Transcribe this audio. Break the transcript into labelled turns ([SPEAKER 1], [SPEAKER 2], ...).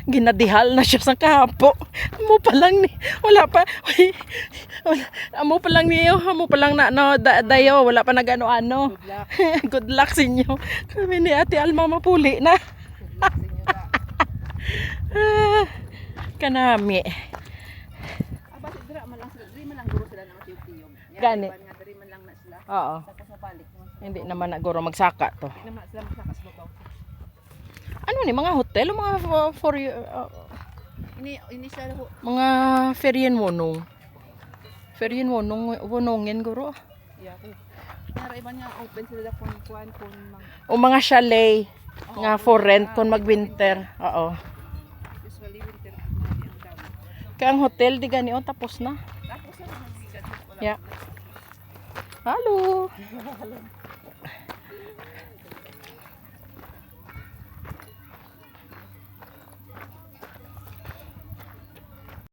[SPEAKER 1] ginadihal na siya sa kahapo. Amo pa lang ni wala pa amo pa lang niyo, amo pa lang na no, dayo wala pa nagano-ano.
[SPEAKER 2] Good luck.
[SPEAKER 1] Good luck sa inyo. Kami ni Ate Alma mapuli na.
[SPEAKER 2] Good luck sa inyo ba.
[SPEAKER 1] Kanami.
[SPEAKER 2] Aba si dira man lang sila, diri man lang guro sila ng tiyog-tiyog.
[SPEAKER 1] Gani.
[SPEAKER 2] Nga diri man lang na sila.
[SPEAKER 1] Oo.
[SPEAKER 2] Sa balik.
[SPEAKER 1] Hindi naman naguro magsaka to.
[SPEAKER 2] Hindi naman sila magsakas babaw.
[SPEAKER 1] Ano ni mga hotel o mga for
[SPEAKER 2] Ini siya ho.
[SPEAKER 1] mga feryen wonong. Feryen wonongin guro.
[SPEAKER 2] Yeah. Nara iba niya open sila kung kuan kung
[SPEAKER 1] O mga chalet nga for rent kung mag-winter. Oo.
[SPEAKER 2] usually winter ang dami.
[SPEAKER 1] Kaya ang hotel di gani tapos na.
[SPEAKER 2] Tapos sa mga
[SPEAKER 1] Yeah. Hello.